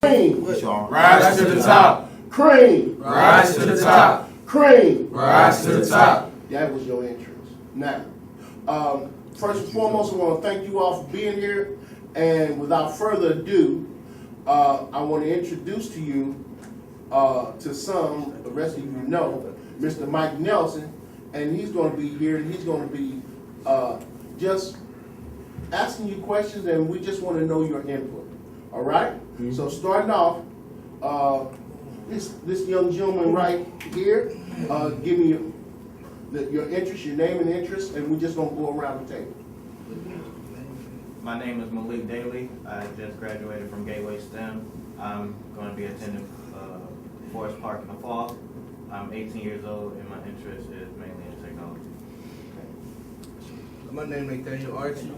Cream. Rise to the top. Cream. Rise to the top. Cream. Rise to the top. That was your entrance. Now, first and foremost, I want to thank you all for being here. And without further ado, I want to introduce to you, to some, the rest of you know, Mr. Mike Nelson. And he's going to be here, and he's going to be just asking you questions, and we just want to know your input. All right? Mm-hmm. So starting off, this young gentleman right here, give me your interest, your name and interest, and we're just going to go around the table. My name is Malik Daly. I just graduated from Gateway STEM. I'm going to be attending Forest Park in the fall. I'm 18 years old, and my interest is mainly in technology. My name is Nathaniel Archie.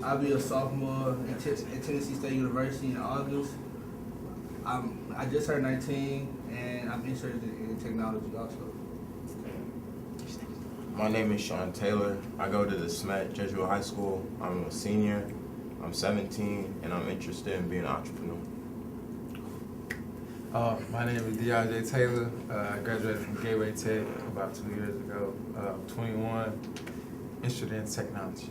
I'll be a sophomore at Tennessee State University in August. I just turned 19, and I'm interested in technology also. My name is Sean Taylor. I go to the SMET Jesuit High School. I'm a senior. I'm 17, and I'm interested in being an entrepreneur. My name is D.R.J. Taylor. I graduated from Gateway Tech about 2 years ago. 21, interested in technology.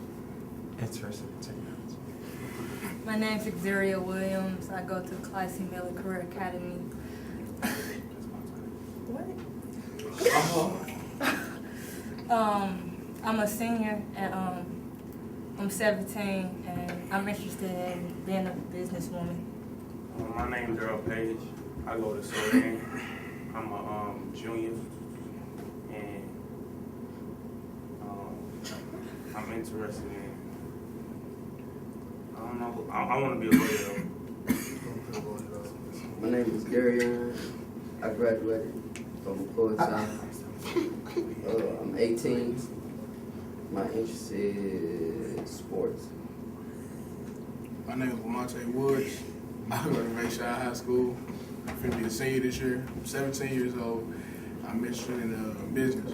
My name is Xaria Williams. I go to Clyde Miller Career Academy. What? I'm a senior, and I'm 17, and I'm interested in being a businesswoman. My name is Daryl Page. I go to Sodan. I'm a junior, and I'm interested in, I don't know, I want to be a lawyer. My name is Gary. I graduated from Florida South. I'm 18. My interest is sports. My name is Lamonte Woods. I go to Bayshire High School. I'm going to be a senior this year. I'm 17 years old. I'm interested in business.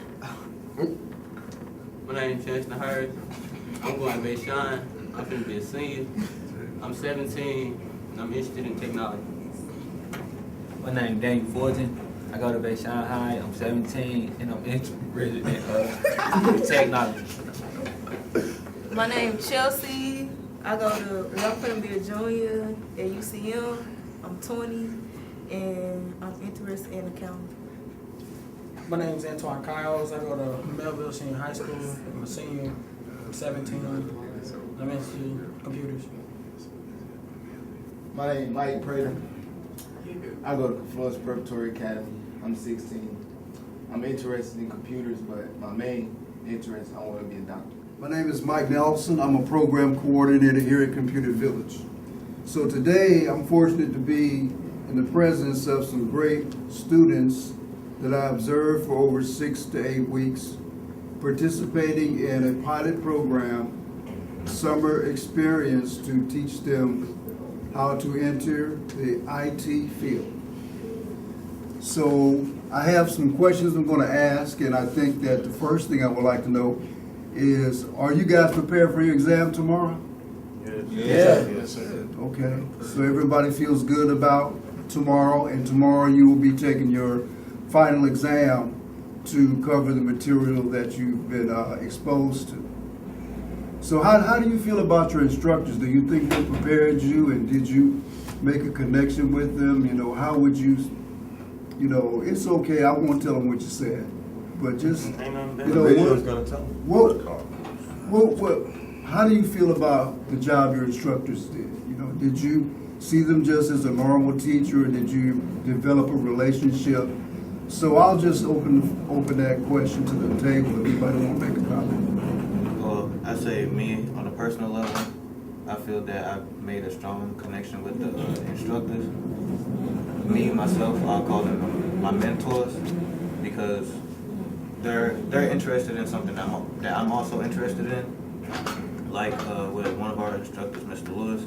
My name is Chester Hurd. I'm going to Bayshire. I'm going to be a senior. I'm 17, and I'm interested in technology. My name is Daniel Fortin. I go to Bayshire High. I'm 17, and I'm interested in technology. My name is Chelsea. I'm going to be a junior at UCM. I'm 20, and I'm interested in accounting. My name is Antoine Kyles. I go to Melville Senior High School. I'm a senior. I'm 17. I'm into computers. My name is Mike Prater. I go to Florence Preparatory Academy. I'm 16. I'm interested in computers, but my main interest, I want to be a doctor. My name is Mike Nelson. I'm a program coordinator here at Computer Village. So today I'm fortunate to be in the presence of some great students that I observed for over 6 to 8 weeks, participating in a pilot program, summer experience to teach them how to enter the IT field. So I have some questions I'm going to ask, and I think that the first thing I would like to know is, are you guys prepared for your exam tomorrow? Yes. Yes, sir. Okay, so everybody feels good about tomorrow, and tomorrow you will be taking your final exam to cover the material that you've been exposed to. So how do you feel about your instructors? Do you think they prepared you, and did you make a connection with them? You know, how would you, it's okay, I won't tell them what you said, but just, how do you feel about the job your instructors did? Did you see them just as a normal teacher, or did you develop a relationship? So I'll just open that question to the table if anybody want to make a comment. Well, I say me, on a personal level, I feel that I've made a strong connection with the instructors. Me, myself, I'll call them my mentors, because they're interested in something that I'm also interested in. Like with one of our instructors, Mr. Lewis,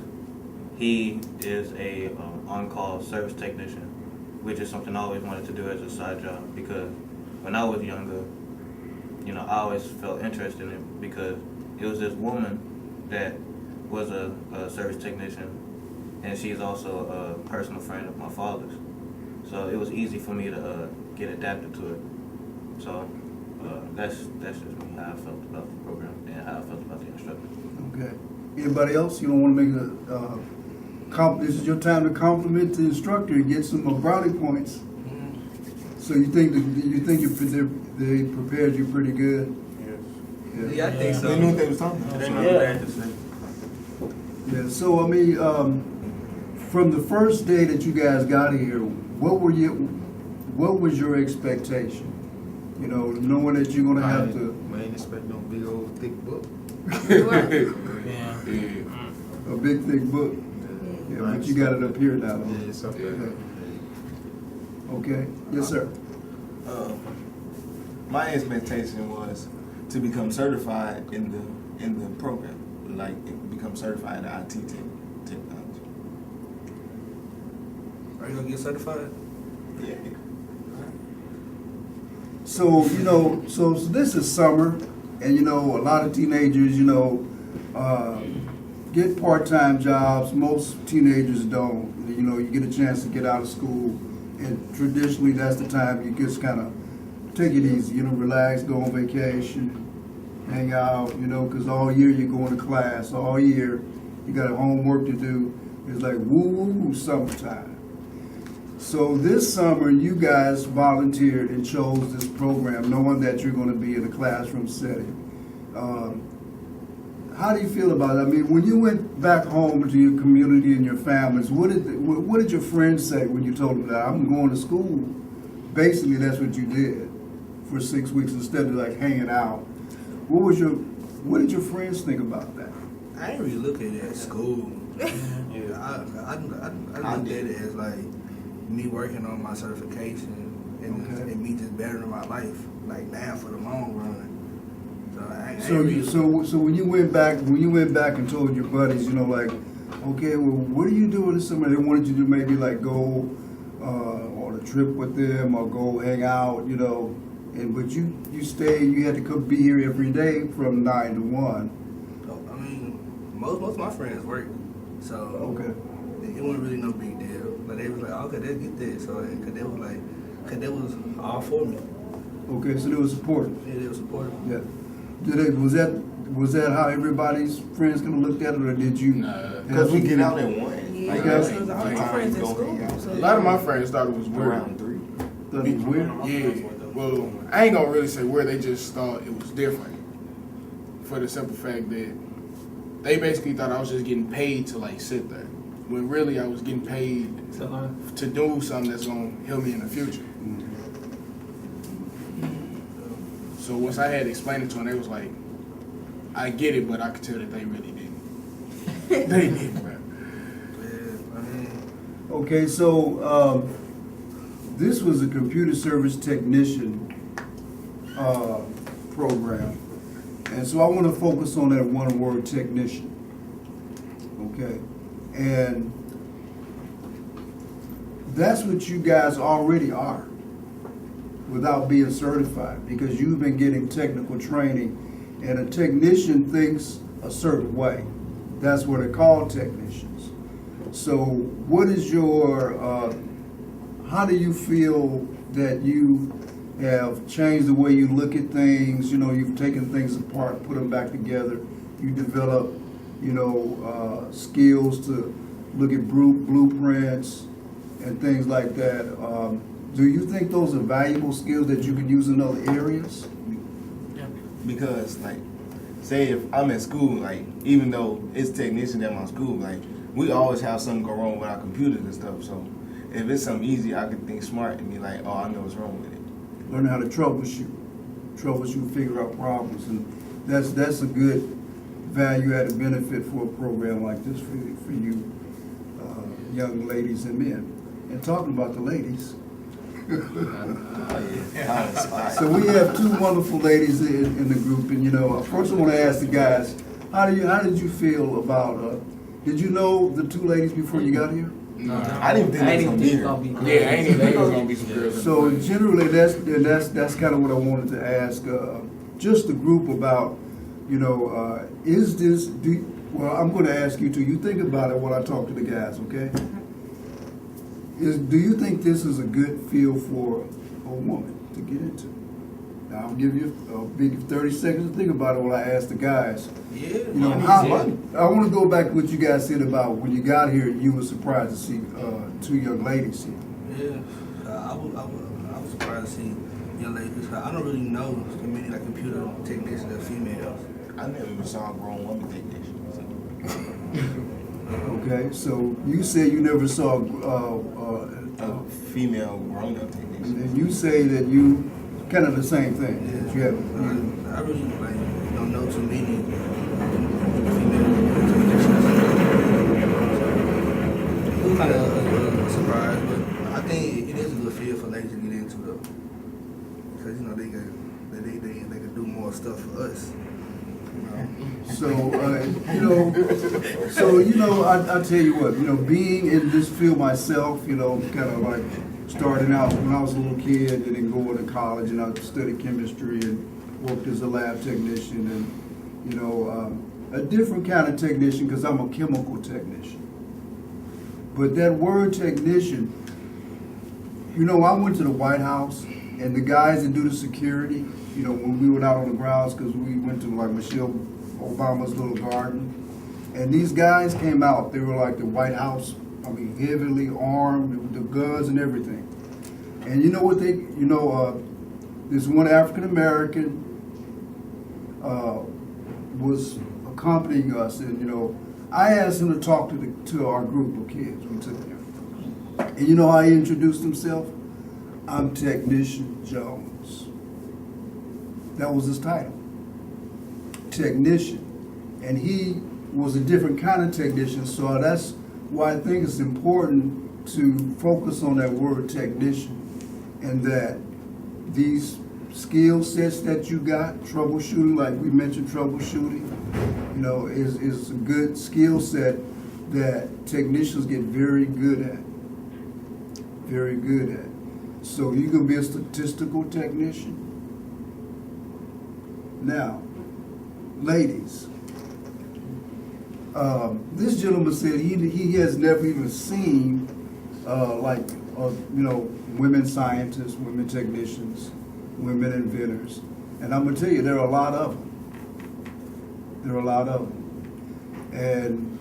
he is a on-call service technician, which is something I always wanted to do as a side job, because when I was younger, I always felt interested in it, because it was this woman that was a service technician and she's also a personal friend of my father's. So it was easy for me to get adapted to it. So that's just me, how I felt about the program and how I felt about the instructor. Okay. Anybody else? You don't want to make this is your time to compliment the instructor and get some brownie points. So you think they prepared you pretty good? Yes. Yeah, I think so. They knew what they was talking about. They know bad to say. Yeah. So I mean, from the first day that you guys got here, what was your expectation? You know, knowing that you're gonna have to. I ain't expect no big old thick book. Yeah. A big thick book. Yeah, but you got it up here now. Yeah, it's up there. Okay. Yes, sir. My expectation was to become certified in the program, like become certified in IT technology. Are you gonna get certified? Yeah. So so this is summer, and a lot of teenagers, get part-time jobs. Most teenagers don't. You get a chance to get out of school, and traditionally that's the time you just kind of take it easy. Relax, go on vacation, hang out. Because all year you're going to class. All year you got homework to do. It's like woo summertime. So this summer, you guys volunteered and chose this program, knowing that you're going to be in a classroom setting. How do you feel about it? I mean, when you went back home to your community and your families, what did your friends say when you told them that I'm going to school? Basically, that's what you did for 6 weeks instead of like hanging out. What did your friends think about that? I didn't really look at it as school. I looked at it as like me working on my certification and me just bettering my life, like now for the long run. So when you went back and told your buddies, like, okay, well, what are you doing this summer? They wanted you to maybe like go on a trip with them or go hang out, but you stayed. You had to come be here every day from 9 to 1. I mean, most of my friends work, so it wasn't really no big deal. But they was like, okay, let's get this. So cause they was all for me. Okay, so they were supportive. Yeah, they were supportive. Yeah. Was that how everybody's friends kind of looked at it, or did you? Because we get out at 1. Yeah, because all my friends in school. So a lot of my friends thought it was weird. Around 3. Thought it was weird? Yeah. Well, I ain't gonna really say weird. They just thought it was different. For the simple fact that they basically thought I was just getting paid to like sit there, when really I was getting paid to do something that's gonna help me in the future. So once I had explained it to them, they was like, I get it, but I could tell that they really didn't. They didn't, bro. Okay, so this was a computer service technician program. And so I want to focus on that one word, technician. Okay. And that's what you guys already are without being certified, because you've been getting technical training, and a technician thinks a certain way. That's what they're called, technicians. So what is how do you feel that you have changed the way you look at things? You've taken things apart, put them back together. You develop, skills to look at blueprints and things like that. Do you think those are valuable skills that you can use in other areas? Yeah. Because, like, say if I'm at school, like, even though it's technician at my school, like, we always have something go wrong with our computers and stuff. So if it's something easy, I can think smart and be like, oh, I know what's wrong with it. Learn how to troubleshoot, figure out problems, and that's a good value-added benefit for a program like this for you young ladies and men. And talking about the ladies. So we have two wonderful ladies in the group, and first I want to ask the guys, how did you feel about? Did you know the two ladies before you got here? No, I didn't think it was gonna be here. Yeah, I ain't even think it was gonna be some girls. So generally, that's kind of what I wanted to ask. Just the group about, is this Well, I'm going to ask you to. You think about it while I talk to the guys, okay? Do you think this is a good field for a woman to get into? Now, I'll give you a big 30 seconds to think about it while I ask the guys. Yeah. You know, I want to go back to what you guys said about when you got here, you were surprised to see two young ladies here. Yeah. I was surprised to see young ladies. I don't really know too many like computer technicians that are females. I never even saw a grown woman technician. Okay, so you said you never saw A female grown up technician. and you say that you kind of the same thing. Yeah. That you have. I really like don't know too many female technicians. It was kind of a surprise, but I think it is a good field for ladies to get into though, because you know they can do more stuff for us. So, I tell you what, being in this field myself, kind of like starting out when I was a little kid and then going to college and I studied chemistry and worked as a lab technician and, a different kind of technician because I'm a chemical technician. But that word technician, I went to the White House and the guys that do the security, when we went out on the grounds because we went to like Michelle Obama's little garden. And these guys came out, they were like the White House, heavily armed with the guns and everything. And you know what this one African American was accompanying us, and I asked him to talk to our group of kids we took there. And you know how he introduced himself? I'm Technician Jones. That was his title. Technician. And he was a different kind of technician, so that's why I think it's important to focus on that word technician, and that these skill sets that you got, troubleshooting, like we mentioned troubleshooting, is a good skill set that technicians get very good at. Very good at. So you can be a statistical technician. Now, ladies, this gentleman said he has never even seen women scientists, women technicians, women inventors, and I'm gonna tell you there are a lot of them. There are a lot of them, and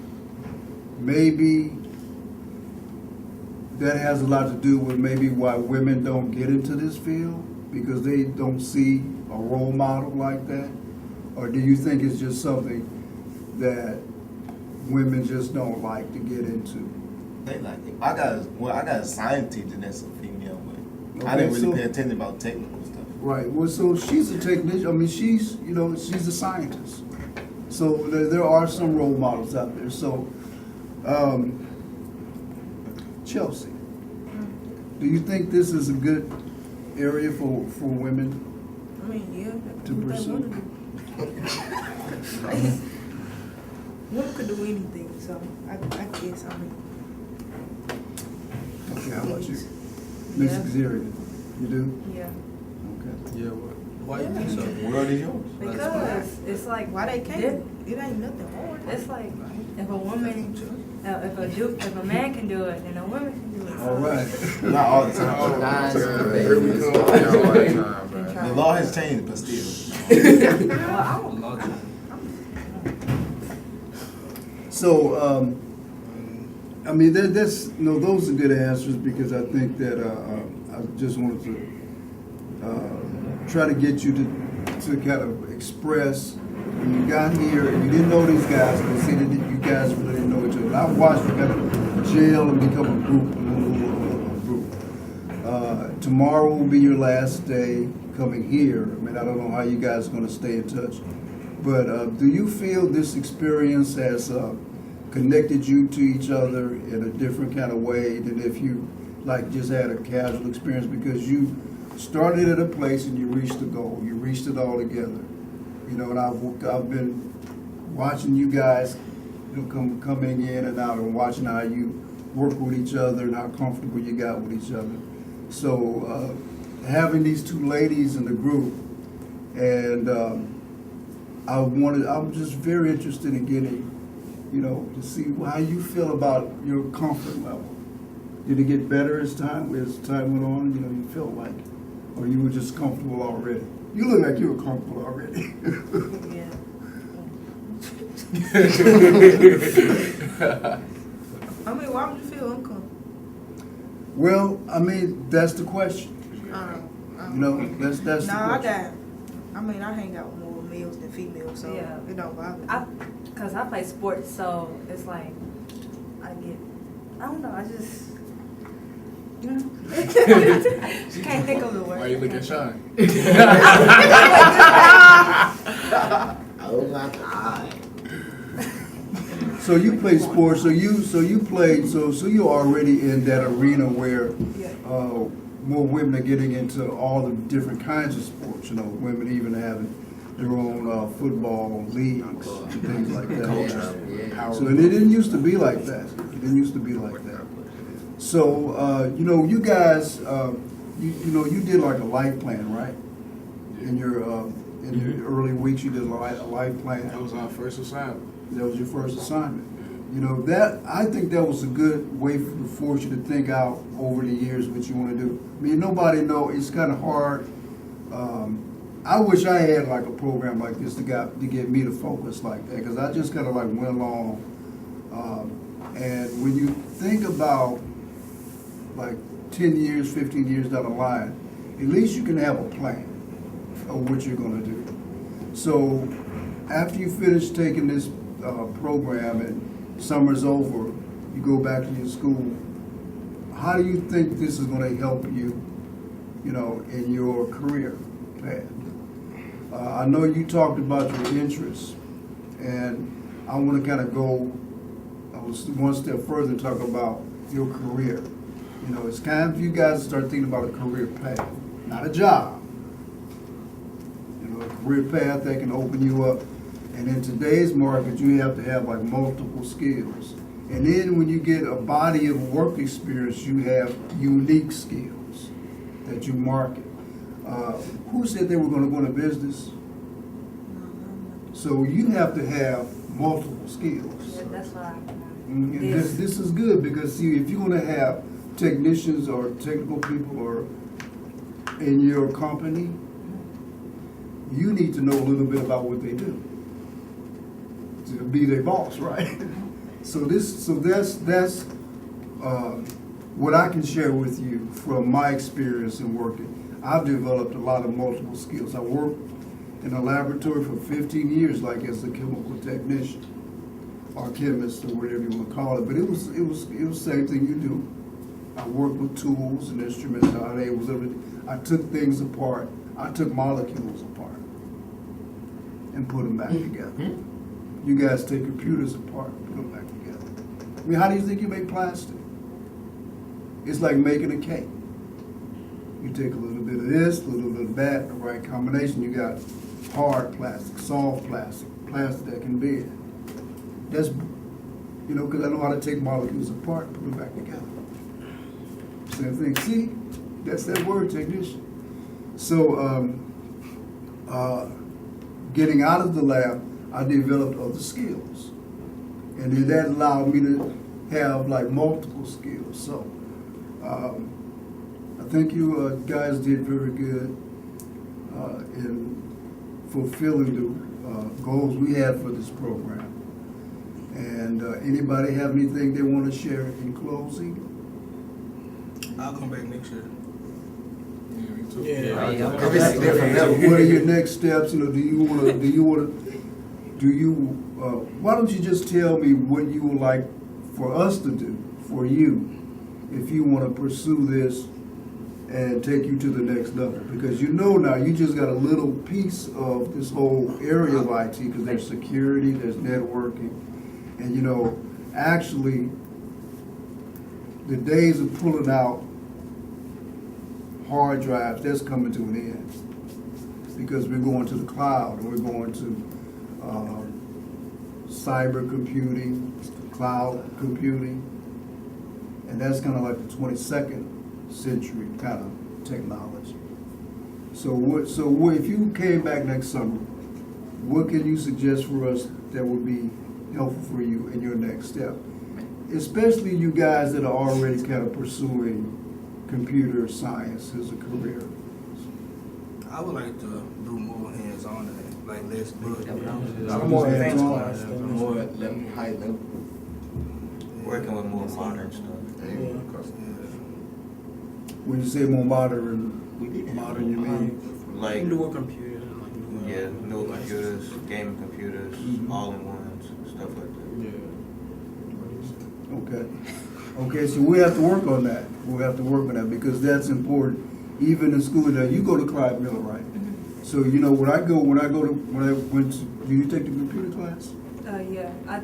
maybe that has a lot to do with maybe why women don't get into this field because they don't see a role model like that, or do you think it's just something that women just don't like to get into? They like it. I got a science teacher that's a female, but I Okay, didn't really so- pay attention about technical stuff. Right. Well, so she's a technician. She's a scientist. So there are some role models out there. So, Chelsea, do you think this is a good area for women to pursue? Women could do anything, so I guess Okay, how about you? Ms. Xerian, you do? Yeah. Okay. Yeah, what? Why you think so? The world is yours. Because it's like why they can't? It ain't nothing hard. It's like if a woman, if a man can do it, then a woman can do it. All right. Not all the time. Guys, Here we go. All the time, bro. The law has changed, but still. So, those are good answers because I think that I just wanted to try to get you to kind of express when you got here and you didn't know these guys, but see that you guys really didn't know each other. And I watched you kind of gel and become a group, tomorrow will be your last day coming here. I don't know how you guys are going to stay in touch, but do you feel this experience has connected you to each other in a different kind of way than if you just had a casual experience because you started at a place and you reached the goal, you reached it all together, and I've been watching you guys coming in and out and watching how you work with each other and how comfortable you got with each other. So having these two ladies in the group, and I'm just very interested in getting to see how you feel about your comfort level. Did it get better as time went on? You felt like, or you were just comfortable already? You look like you were comfortable already. Yeah. I mean, why would you feel uncomfortable? Well, I mean, that's the question. That's the question. I hang out with more males than females, so Yeah. it don't bother me. Because I play sports, so it's like, I don't know, I just, can't think of the word. Why you looking shy? Oh my God. So you play sports. So you're already in that arena where more women are getting into all the different kinds of sports. Women even having their own football leagues and things like that. Yeah. So it didn't used to be like that. So you guys, you did like a life plan, right? In your early weeks, you did a life plan. That was our first assignment. That was your first assignment. I think that was a good way to force you to think out over the years what you want to do. I mean, nobody knows. It's kind of hard. I wish I had like a program like this to get me to focus like that, because I just kind of like went along. And when you think about like 10 years, 15 years down the line, at least you can have a plan of what you're going to do. So after you finish taking this program and summer's over, you go back to your school, how do you think this is going to help you, in your career path? I know you talked about your interests, and I want to kind of go one step further and talk about your career. It's time for you guys to start thinking about a career path, not a job. A career path that can open you up. And in today's market, you have to have like multiple skills. And then when you get a body of work experience, you have unique skills that you market. Who said they were going to go into business? So you have to have multiple skills. Yeah, that's why. And this is good because, see, if you're going to have technicians or technical people or in your company, you need to know a little bit about what they do to be their boss, right? So that's what I can share with you from my experience in working. I've developed a lot of multiple skills. I worked in a laboratory for 15 years, like as a chemical technician or chemist or whatever you want to call it. But it was the same thing you do. I worked with tools and instruments. I took things apart. I took molecules apart and put them back together. You guys take computers apart and put them back together. I mean, how do you think you make plastic? It's like making a cake. You take a little bit of this, a little bit of that, the right combination. You got hard plastic, soft plastic, plastic that can bend. That's, because I know how to take molecules apart and put them back together. Same thing. See, that's that word, technician. So, getting out of the lab, I developed other skills. And then that allowed me to have like multiple skills. So, I think you guys did very good in fulfilling the goals we had for this program. And anybody have anything they want to share in closing? I'll come back next year. What are your next steps? Why don't you just tell me what you would like for us to do for you if you want to pursue this and take you to the next level? Because now you just got a little piece of this whole area of IT, because there's security, there's networking, and actually the days of pulling out hard drives, that's coming to an end, because we're going to the cloud and we're going to cyber computing, cloud computing, and that's kind of like the 22nd century kind of technology. So if you came back next summer, what can you suggest for us that would be helpful for you in your next step. Especially you guys that are already kind of pursuing computer science as a career. I would like to do more hands-on in it, like less book. More advanced class. More high level. Working with more modern stuff. When you say more modern, you mean? Like Newer computers. yeah, new computers, gaming computers, all-in-ones, stuff like that. Okay. Okay, so we have to work on that. We'll have to work on that because that's important. Even in school now, you go to Clyde Miller, right? So you know when I went to, do you take the computer class? Yeah. I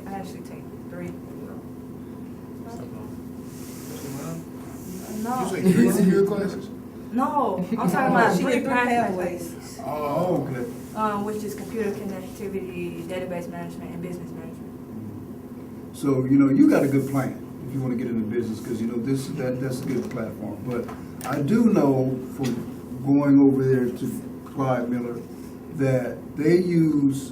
actually take 3. You No. say 3 computer classes? No, I'm talking about 3 pathways. Oh, okay. Which is computer connectivity, database management, and business management. So you know you got a good plan if you want to get into business because you know that's a good platform. But I do know from going over there to Clyde Miller that they use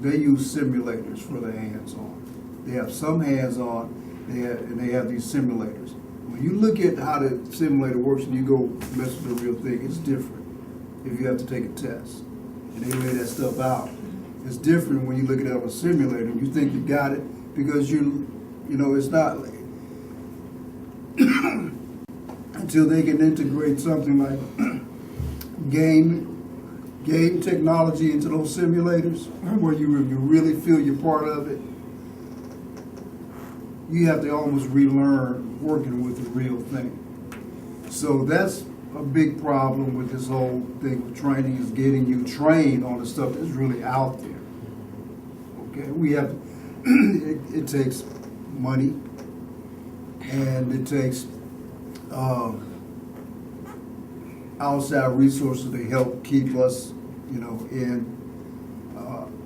simulators for the hands-on. They have some hands-on, and they have these simulators. When you look at how the simulator works and you go mess with the real thing, it's different if you have to take a test. And they lay that stuff out. It's different when you look at it on a simulator and you think you got it because you know, it's not like until they can integrate something like game technology into those simulators where you really feel you're part of it. You have to almost relearn working with the real thing. So that's a big problem with this whole thing with training is getting you trained on the stuff that's really out there. Okay, we have, it takes money and it takes outside resources to help keep us, you know,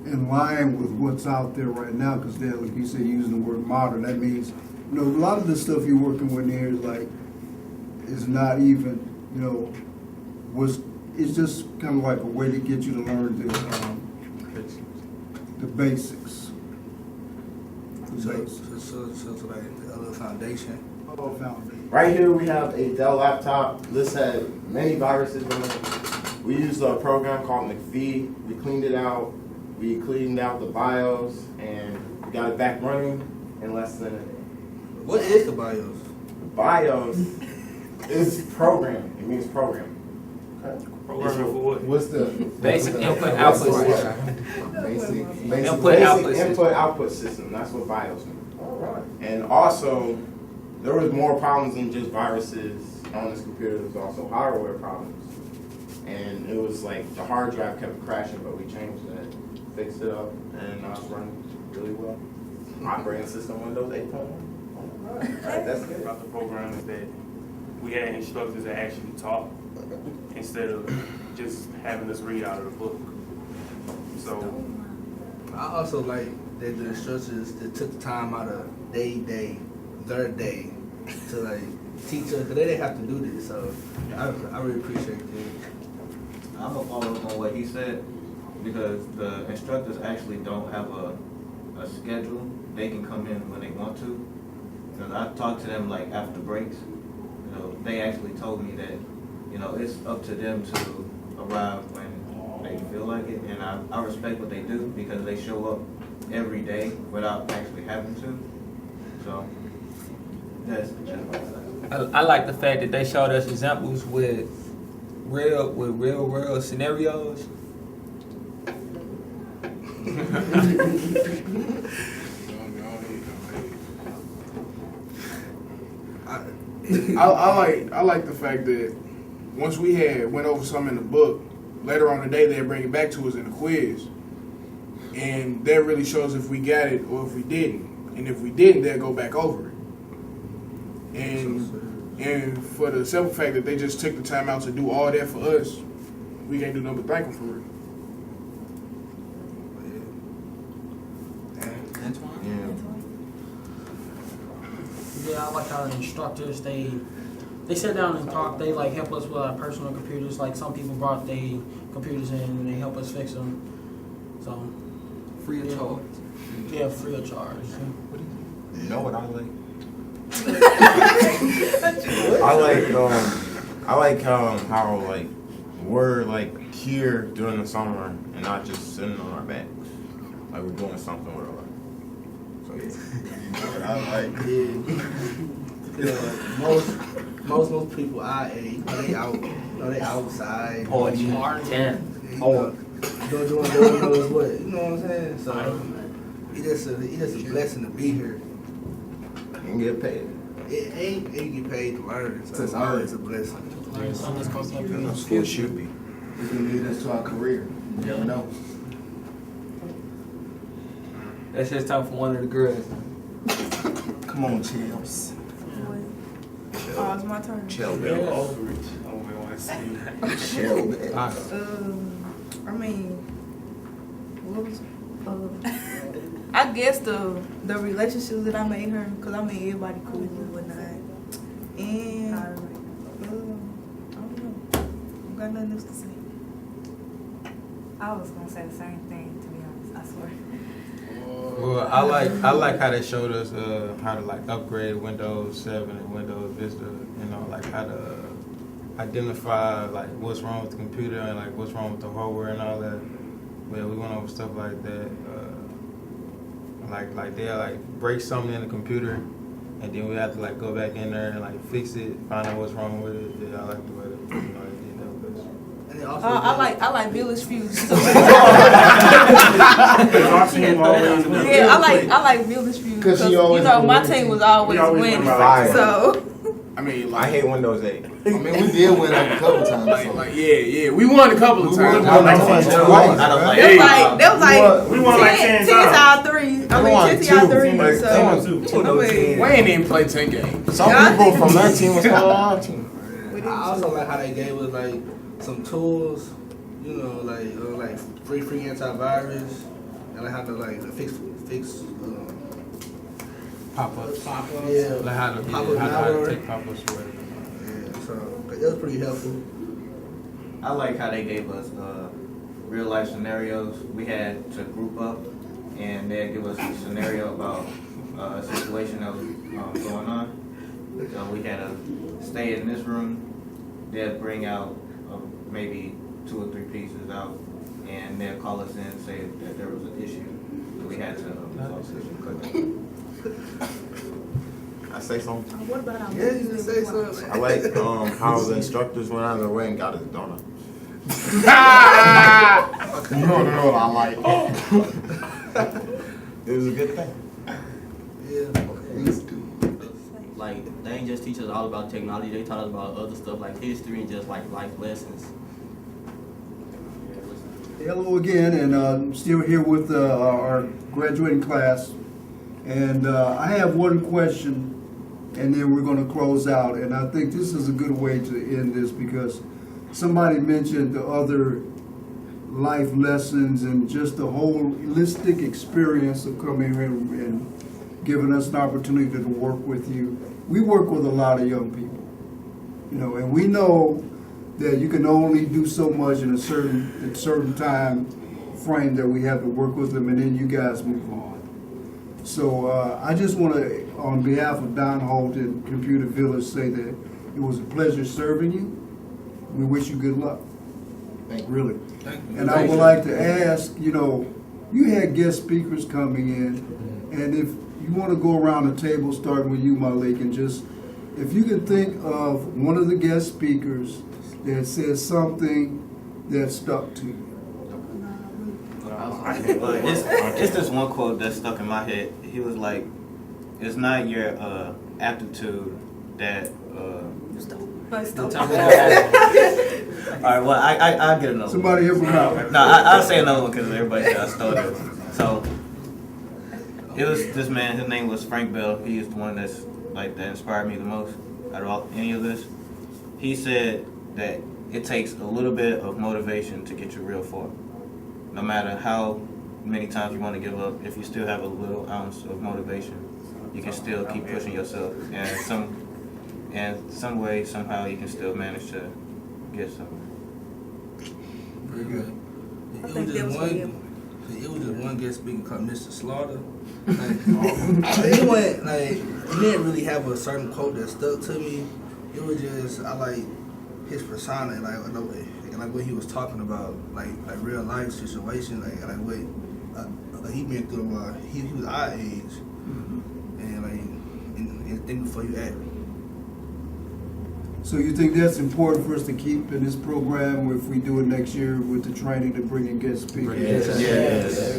in line with what's out there right now. Because they're, like you said, using the word modern. That means, you know, a lot of the stuff you're working with here is not even, you know, it's just kind of like a way to get you to learn the basics. So like the other foundation. Right here we have a Dell laptop. This had many viruses in it. We used a program called McPhee. We cleaned it out. We cleaned out the BIOS and we got it back running in less than a day. What is the BIOS? The BIOS is program. It means program. Programming for what? What's the Basic input output system. Input output system. That's what BIOS means. All right. And also, there was more problems than just viruses on this computer. There was also hardware problems. And it was like the hard drive kept crashing, but we changed that, fixed it up, and now it's running really well. Operating system Windows 8.1. All right, that's good. About the program is that we had instructors that actually taught instead of just having us read out of the book. So I also like that the instructors that took the time out of their day to like teach us, because they didn't have to do this. So I really appreciate that. I'm gonna follow up on what he said because the instructors actually don't have a schedule. They can come in when they want to. Because I talked to them like after breaks. You know, they actually told me that, you know, it's up to them to arrive when they feel like it, and I respect what they do because they show up every day without actually having to. So that's just what I say. I like the fact that they showed us examples with real world scenarios. I like the fact that once we went over something in the book, later on the day they'd bring it back to us in a quiz, and that really shows if we got it or if we didn't, and if we didn't, they'll go back over it. And for the simple fact that they just took the time out to do all that for us, we can't do nothing but thank them for it. Yeah, I like how the instructors, they sit down and talk. They like help us with our personal computers. Like some people brought their computers in and they help us fix them. So Free of charge. yeah, free of charge. You know what I like? I like how like we're like here during the summer and not just sitting on our backs. Like we're doing something with our life. So yeah. I like Most people our age, they outside. Porch. Yeah. Doing knows what. You know what I'm saying? So it's just a blessing to be here. and get paid. It ain't get paid to learn. So it's always a blessing. That's That's what school should be. It's gonna lead us to our career. You never know. That's just time for one of the girls. Come on, Chels. Oh, it's my turn. Chill, Bill Overage. I don't want to see that. Chill, I mean, what was? I guess the relationships that I made her, cause I made everybody cool and whatnot. And I don't know. I got nothing else to say. I was gonna say the same thing, to be honest. I swear. Well, I like how they showed us how to like upgrade Windows 7 and Windows Vista. You know, like how to identify like what's wrong with the computer and like what's wrong with the hardware and all that. Yeah, we went over stuff like that. Like they'll like break something in the computer, and then we have to like go back in there and like fix it, find out what's wrong with it. Yeah, I like the way that they did that with us. And then also I like village fuse too. Yeah, I like village fuse 'Cause because she always you know on my winning team was team. always We always winning. win by So I mean, I hate Windows 8. I mean, we did win like a couple times. So. yeah, we won a couple of times. I don't like that was like We won like 10 10 times. out of 3. I mean 10 out of 3. So I mean, We ain't even played 10 games. Some people from that team was calling our team. I also like how they gave us like some tools, you know, like free antivirus, and like how to like fix Pop-ups. yeah, Like how to, Pop-up how to malware. take pop-ups away. Yeah, so that was pretty helpful. I like how they gave us real life scenarios. We had to group up and they'd give us a scenario about a situation that was going on. So we had to stay in this room. They'd bring out maybe 2 or 3 pieces out, and they'd call us in and say that there was an issue. So we had to resolve the issue. I say something. what about our Yeah, you can say something. I like how the instructors went out of their way and got us donuts. No, I like. It was a good thing. Like, they ain't just teach us all about technology, they taught us about other stuff like history and just like life lessons. Hello again, and I'm still here with our graduating class. And I have one question, and then we're going to close out. And I think this is a good way to end this because somebody mentioned the other life lessons and just the whole holistic experience of coming here and giving us an opportunity to work with you. We work with a lot of young people, you know, and we know that you can only do so much in a certain time frame that we have to work with them, and then you guys move on. So I just want to, on behalf of Don Holt and Computer Village, say that it was a pleasure serving you. We wish you good luck. Thank you. Really. Thank you. And I would like to ask, you know, you had guest speakers coming in, and if you want to go around the table, starting with you, Malik, and just, if you can think of one of the guest speakers that says something that stuck to you. It's this one quote that stuck in my head. He was like, "It's not your aptitude that." All right, well, I'll get another. Somebody help him out. No, I'll say another one because everybody said I stole it. So it was this man. His name was Frank Bell. He is the one that inspired me the most out of any of this. He said that it takes a little bit of motivation to get you real far. No matter how many times you want to give up, if you still have a little ounce of motivation, you can still keep pushing yourself. And some way, somehow, you can still manage to get somewhere. Very good. I think that was It was just one guest speaker called Mr. Slaughter. It went like he didn't really have a certain quote that stuck to me. It was just I like his persona and like what he was talking about, like real life situations, like what he been through. He was our age, and and think before you act. So you think that's important for us to keep in this program if we do it next year with the training to bring in guest speakers? Yes.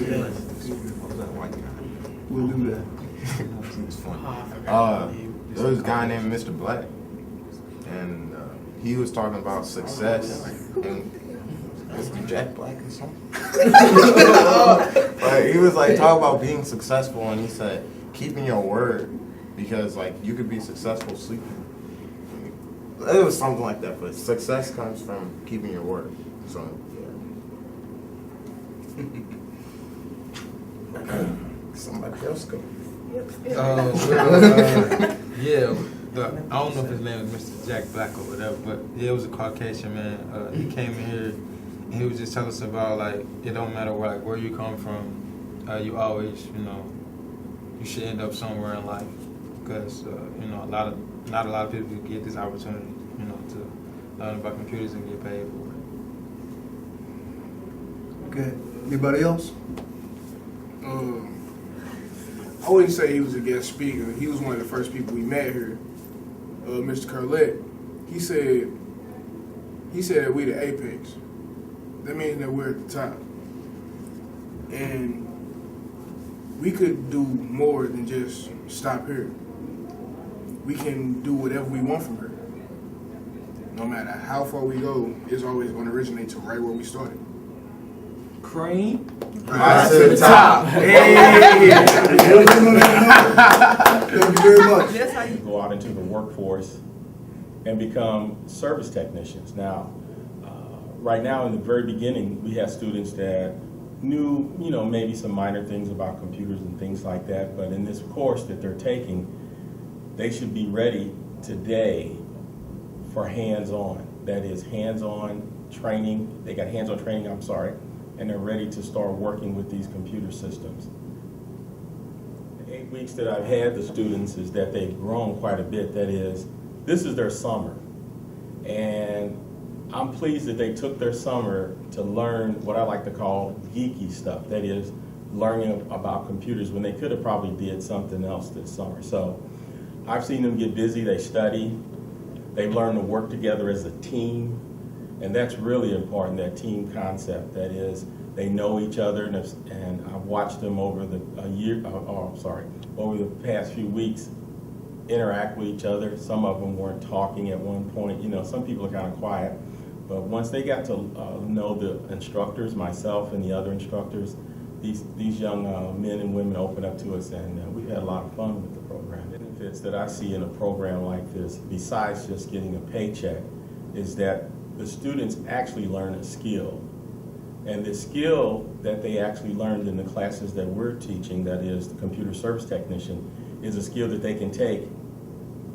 We'll do that. It's fun. There was a guy named Mr. Black, and he was talking about success, and Mr. Jack Black or something. Like, he was like talking about being successful, and he said keeping your word, because like you could be successful sleeping. It was something like that, but success comes from keeping your word. So yeah. Somebody else go. Yeah, I don't know if his name was Mr. Jack Black or whatever, but yeah, it was a Caucasian man. He came in here and he was just telling us about like it don't matter where you come from, you always you should end up somewhere in life, because not a lot of people get this opportunity to learn about computers and get paid for it. Okay. Anybody else? I wouldn't say he was a guest speaker. He was one of the first people we met here. Mr. Curlett, he said that we the apex. That means that we're at the top. And we could do more than just stop here. We can do whatever we want from here. No matter how far we go, it's always going to originate to right where we started. Cream. Right to the top. Hey. Thank you very much. That's how you go out into the workforce and become service technicians. Now, right now in the very beginning, we have students that knew, maybe some minor things about computers and things like that, but in this course that they're taking, they should be ready today for hands-on. That is hands-on training. They got hands-on training, and they're ready to start working with these computer systems. The 8 weeks that I've had the students is that they've grown quite a bit. That is, this is their summer. And I'm pleased that they took their summer to learn what I like to call geeky stuff. That is, learning about computers when they could have probably did something else this summer. So I've seen them get busy, they study, they've learned to work together as a team. And that's really important, that team concept. That is, they know each other, and I've watched them over the past few weeks interact with each other. Some of them weren't talking at one point. Some people are kind of quiet. But once they got to know the instructors, myself and the other instructors, these young men and women open up to us, and we've had a lot of fun with the program. The benefits that I see in a program like this, besides just getting a paycheck, is that the students actually learn a skill. And the skill that they actually learned in the classes that we're teaching, that is the computer service technician, is a skill that they can take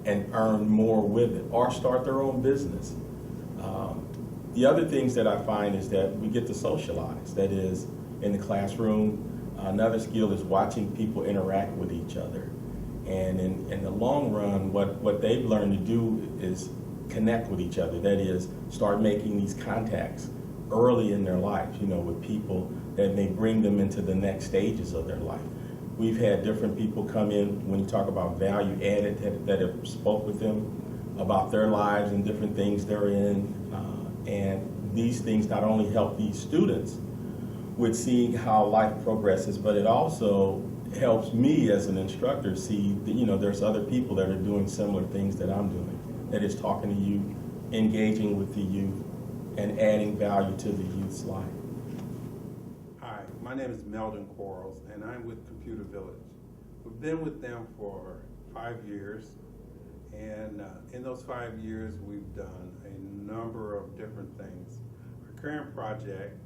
and earn more with it or start their own business. The other things that I find is that we get to socialize. That is, in the classroom, another skill is watching people interact with each other. And in the long run, what they've learned to do is connect with each other. That is, start making these contacts early in their life, with people that may bring them into the next stages of their life. We've had different people come in when you talk about value added that have spoke with them about their lives and different things they're in. And these things not only help these students with seeing how life progresses, but it also helps me as an instructor see that, there's other people that are doing similar things that I'm doing. That is talking to you, engaging with the youth, and adding value to the youth's life. Hi, my name is Meldon Quarles, and I'm with Computer Village. We've been with them for 5 years, and in those 5 years, we've done a number of different things. Our current project,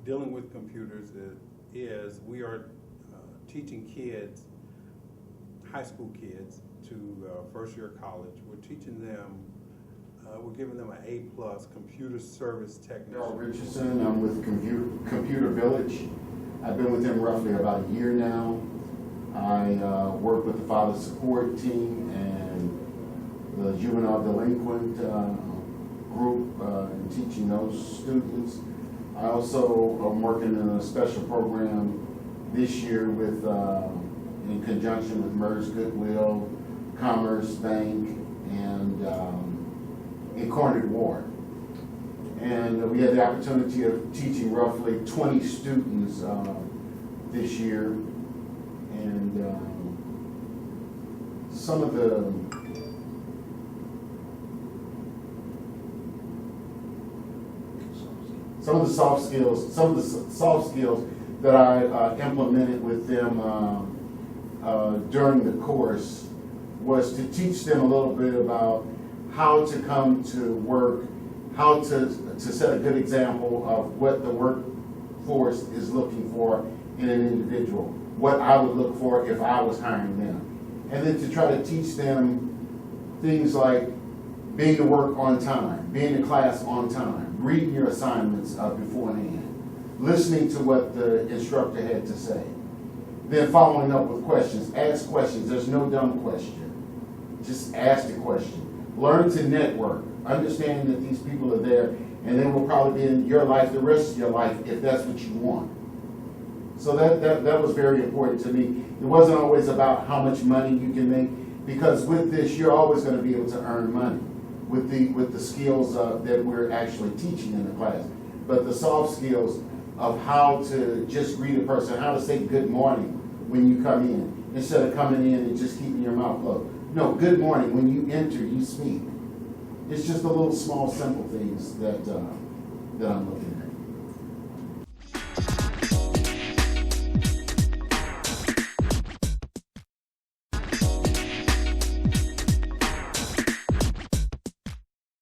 dealing with computers, is we are teaching kids, high school kids, to first year college. We're teaching them we're giving them an A+ computer service technician. Darrell Richardson, I'm with Computer Village. I've been with them roughly about a year now. I work with the father support team and the juvenile delinquent group and teaching those students. I also am working in a special program this year with, in conjunction with Mers Goodwill, Commerce Bank, and Incarnate Ward. And we had the opportunity of teaching roughly 20 students this year. And some of the soft skills that I implemented with them during the course was to teach them a little bit about how to come to work, how to set a good example of what the workforce is looking for in an individual, what I would look for if I was hiring them. And then to try to teach them things like being to work on time, being to class on time, reading your assignments beforehand, listening to what the instructor had to say, then following up with questions. Ask questions. There's no dumb question. Just ask the question. Learn to network, understanding that these people are there and they will probably be in your life the rest of your life if that's what you want. So that was very important to me. It wasn't always about how much money you can make, because with this you're always going to be able to earn money with the skills that we're actually teaching in the class. But the soft skills of how to just greet a person, how to say good morning when you come in, instead of coming in and just keeping your mouth closed. No, good morning. When you enter, you speak. It's just the little small simple things that I'm looking at.